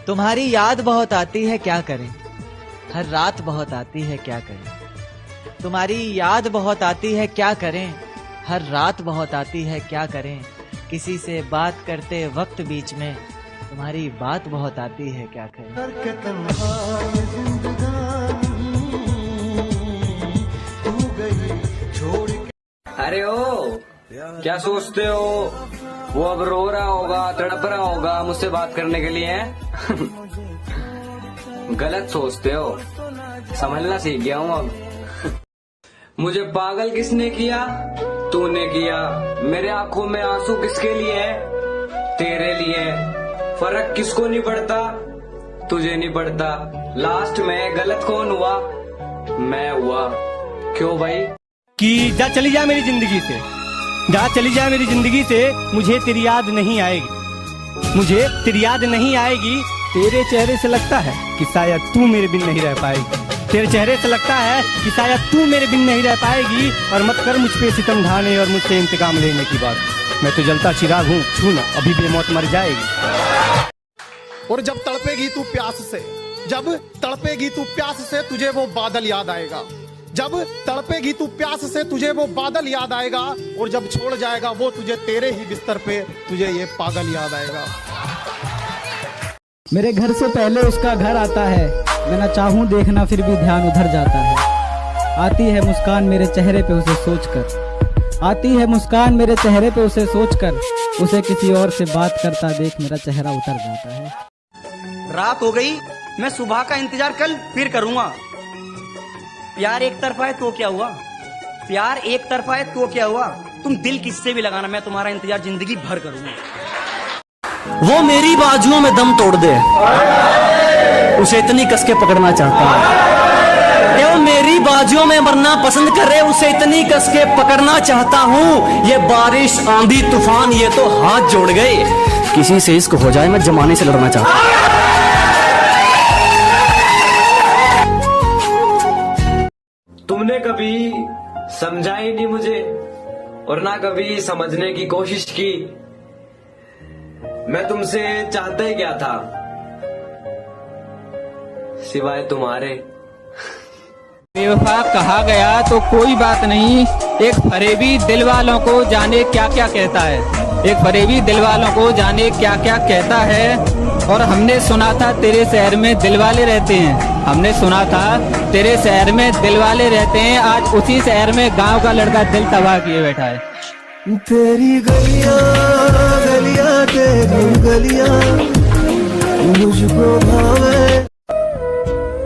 तुम्हारी याद बहुत आती है क्या करें, हर रात बहुत आती है क्या करें। तुम्हारी याद बहुत आती है क्या करें, हर रात बहुत आती है क्या करें। किसी से बात करते वक्त बीच में तुम्हारी बात बहुत आती है क्या करें। अरे ओ, क्या सोचते हो? वो अब रो रहा होगा, तड़प रहा होगा मुझसे बात करने के लिए हैं? गलत सोचते हो, समझना सीख गया हूँ अब। मुझे पागल किसने किया? तूने किया। मेरे आंखों में आंसू किसके लिए है? तेरे लिए। फर्क किसको नहीं पड़ता? तुझे नहीं पड़ता। लास्ट में गलत कौन हुआ? मैं हुआ। क्यों भाई? कि जा चली जा मेरी जिंदगी से, जा चली जा मेरी जिंदगी से। मुझे तेरी याद नहीं आएगी, मुझे तेरी याद नहीं आएगी। तेरे चेहरे से लगता है कि शायद तू मेरे बिन नहीं रह पाएगी। तेरे चेहरे से लगता है कि शायद तू मेरे बिन नहीं रह पाएगी। और मत कर मुझ पे सितम ढाने और मुझसे इंतकाम लेने की बात। मैं तो जलता चिराग हूँ, छूना अभी बेमौत मर जाएगी। और जब तड़पेगी तू प्यास से, जब तड़पेगी तू प्यास से, तुझे वो बादल याद आएगा। जब तड़पेगी तू प्यास से, तुझे वो बादल याद आएगा। और जब छोड़ जाएगा वो तुझे तेरे ही बिस्तर पे, तुझे ये पागल याद आएगा। मेरे घर से पहले उसका घर आता है, मैं ना चाहूं देखना फिर भी ध्यान उधर जाता है। आती है मुस्कान मेरे चेहरे पे उसे सोचकर, आती है मुस्कान मेरे चेहरे पे उसे सोचकर। उसे किसी और से बात करता देख मेरा चेहरा उतर जाता है। रात हो गई, मैं सुबह का इंतजार कल फिर करूंगा। प्यार एक तरफा है तो क्या हुआ, प्यार एक तरफा है तो क्या हुआ। तुम दिल किससे भी लगाना, मैं तुम्हारा इंतजार जिंदगी भर करूंगा। वो मेरी बाजुओं में दम तोड़ दे, उसे इतनी कसके पकड़ना चाहता हूँ। वो मेरी बाजुओं में मरना पसंद करे, उसे इतनी कसके पकड़ना चाहता हूँ। ये बारिश आंधी तूफान ये तो हाथ जोड़ गए, किसी से इश्क हो जाए मैं जमाने से लड़ना चाहता हूँ। तुमने कभी समझा ही नहीं मुझे और ना कभी समझने की कोशिश की। मैं तुमसे चाहता ही क्या था सिवाय तुम्हारे। बेवफा कहा गया तो कोई बात नहीं, एक फरेबी दिल वालों को जाने क्या क्या कहता है। एक फरेबी दिल वालों को जाने क्या क्या कहता है। और हमने सुना था तेरे शहर में दिल वाले रहते हैं, हमने सुना था तेरे शहर में दिल वाले रहते हैं। आज उसी शहर में गांव का लड़का दिल तबाह किए बैठा है। तेरी गलियां गलियां तेरी गलियां मुझको भावे।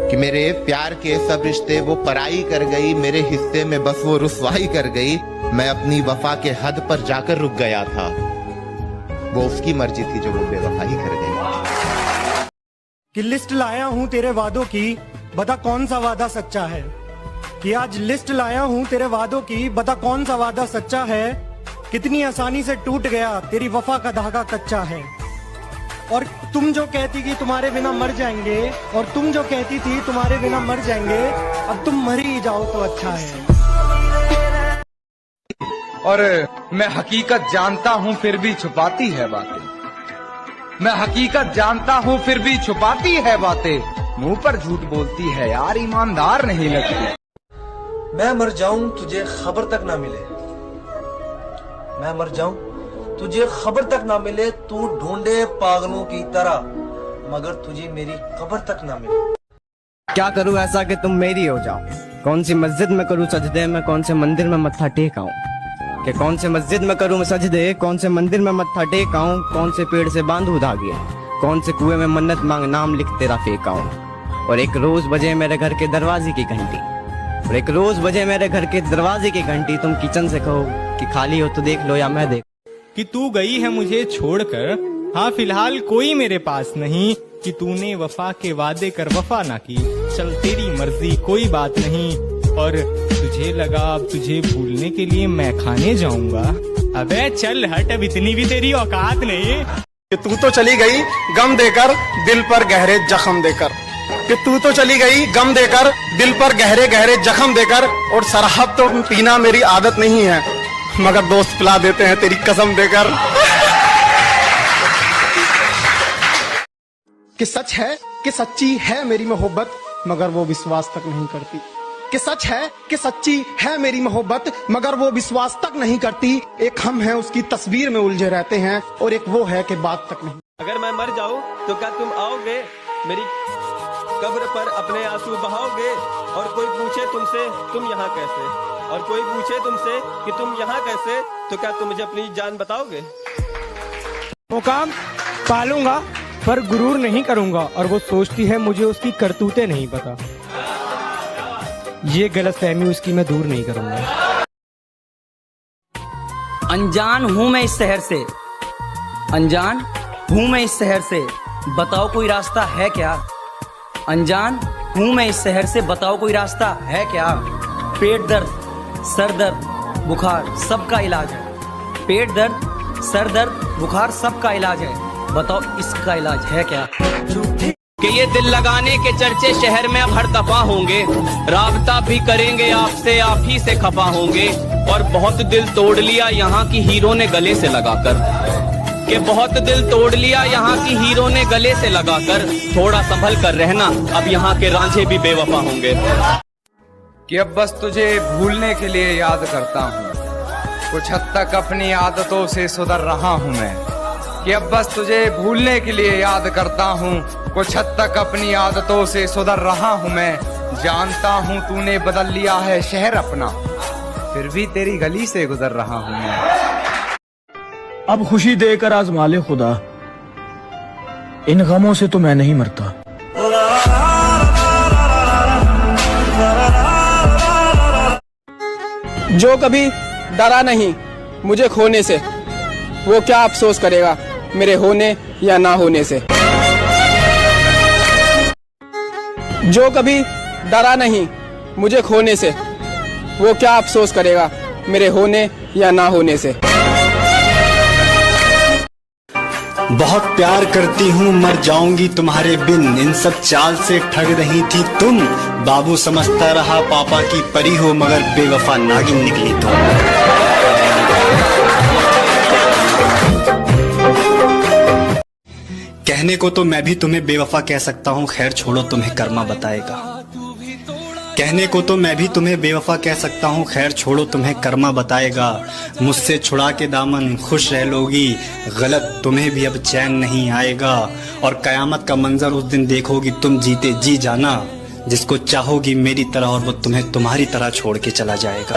कि मेरे प्यार के सब रिश्ते वो पराई कर गई, मेरे हिस्से में बस वो रुसवाई कर गई। मैं अपनी वफा के हद पर जाकर रुक गया था, वो उसकी मर्जी थी जो वो बेवफाई कर गई। कि लिस्ट लाया हूँ तेरे वादों की, बता कौन सा वादा सच्चा है। कि आज लिस्ट लाया हूँ तेरे वादों की, बता कौन सा वादा सच्चा है। कितनी आसानी से टूट गया, तेरी वफा का धागा कच्चा है। और तुम जो कहती कि तुम्हारे बिना मर जाएंगे, और तुम जो कहती थी तुम्हारे बिना मर जाएंगे, अब तुम मर ही जाओ तो अच्छा है। और मैं हकीकत जानता हूँ फिर भी छुपाती है बातें, मैं हकीकत जानता हूँ फिर भी छुपाती है बातें। मुंह पर झूठ बोलती है यार, ईमानदार नहीं लगती। मैं मर जाऊं तुझे खबर तक ना मिले, मैं मर जाऊं तुझे खबर तक ना मिले। तू ढूंढे पागलों की तरह, मगर तुझे मेरी खबर तक ना मिले। क्या करूँ ऐसा कि तुम मेरी हो जाओ? कौन सी मस्जिद में करूँ सजदे, मैं कौन से मंदिर में मत्था टेकाऊं? कि कौन से मस्जिद में करूँ मैं सजदे, कौन से मंदिर में मत्था टेकाऊं? कौन से पेड़ से बांधू धागे, कौन से कुएं में मन्नत मांग नाम लिख तेरा फेंकाऊं? और एक रोज बजे मेरे घर के दरवाजे की घंटी, और एक रोज बजे मेरे घर के दरवाजे की घंटी। तुम किचन से कहो कि खाली हो तो देख लो या मैं देख। कि तू गई है मुझे छोड़कर, हाँ फिलहाल कोई मेरे पास नहीं। कि तूने वफा के वादे कर वफा ना की, चल तेरी मर्जी कोई बात नहीं। और तुझे लगा अब तुझे भूलने के लिए मैं खाने जाऊंगा। अबे चल हट, अब इतनी भी तेरी औकात नहीं। कि तू तो चली गई गम देकर, दिल पर गहरे जख्म देकर। कि तू तो चली गई गम देकर, दिल पर गहरे गहरे जख्म देकर। और शराब तो पीना मेरी आदत नहीं है, मगर दोस्त पिला देते हैं तेरी कसम देकर। कि सच है कि सच्ची है मेरी मोहब्बत मगर वो विश्वास तक नहीं करती, कि सच है कि सच्ची है मेरी मोहब्बत मगर वो विश्वास तक नहीं करती। एक हम हैं उसकी तस्वीर में उलझे रहते हैं और एक वो है कि बात तक नहीं। अगर मैं मर जाऊं तो क्या तुम आओगे मेरी कब्र पर अपने आंसू बहाओगे? और कोई पूछे तुमसे तुम यहाँ कैसे, और कोई पूछे तुमसे कि तुम यहाँ कैसे, तो क्या तुम मुझे अपनी जान बताओगे? मुकाम पालूंगा पर गुरूर नहीं करूंगा, और वो सोचती है मुझे उसकी करतूतें नहीं पता। ये गलतफहमी उसकी मैं दूर नहीं करूंगा। अनजान हूं मैं इस शहर से, अनजान हूं मैं इस शहर से, बताओ कोई रास्ता है क्या? अनजान हूं मैं इस शहर से, बताओ कोई रास्ता है क्या? पेट दर्द, सर दर्द, बुखार सबका इलाज है। पेट दर्द, सर दर्द, बुखार सबका इलाज है, बताओ इसका इलाज है क्या? कि ये दिल लगाने के चर्चे शहर में अब हर दफा होंगे, राबता भी करेंगे आपसे, आप ही से खफा होंगे। और बहुत दिल तोड़ लिया यहाँ की हीरो ने गले से लगाकर, कि बहुत दिल तोड़ लिया यहाँ की हीरो ने गले से लगाकर। थोड़ा संभल कर रहना, अब यहाँ के रांझे भी बेवफा होंगे। कि अब बस तुझे भूलने के लिए याद करता हूँ, कुछ हद तक अपनी आदतों से सुधर रहा हूँ मैं। कि अब बस तुझे भूलने के लिए याद करता हूँ, कुछ हद तक अपनी आदतों से सुधर रहा हूँ मैं। जानता हूँ तूने बदल लिया है शहर अपना, फिर भी तेरी गली से गुजर रहा हूँ मैं। अब खुशी देकर आजमा ले खुदा, इन गमों से तो मैं नहीं मरता। जो कभी डरा नहीं मुझे खोने से, वो क्या अफसोस करेगा मेरे होने या ना होने से। जो कभी डरा नहीं मुझे खोने से, वो क्या अफसोस करेगा मेरे होने या ना होने से। बहुत प्यार करती हूँ मर जाऊंगी तुम्हारे बिन, इन सब चाल से ठग रही थी तुम। बाबू समझता रहा पापा की परी हो, मगर बेवफा नागिन निकली तुम। कहने को तो मैं भी तुम्हें बेवफा कह सकता हूँ, खैर छोड़ो तुम्हें कर्मा बताएगा। कहने को तो मैं भी तुम्हें बेवफा कह सकता हूँ, खैर छोड़ो तुम्हें कर्मा बताएगा। मुझसे छुड़ा के दामन खुश रह लोगी, गलत तुम्हें भी अब चैन नहीं आएगा। और कयामत का मंजर उस दिन देखोगी तुम जीते जी जाना, जिसको चाहोगी मेरी तरह और वो तुम्हें तुम्हारी तरह छोड़ के चला जाएगा।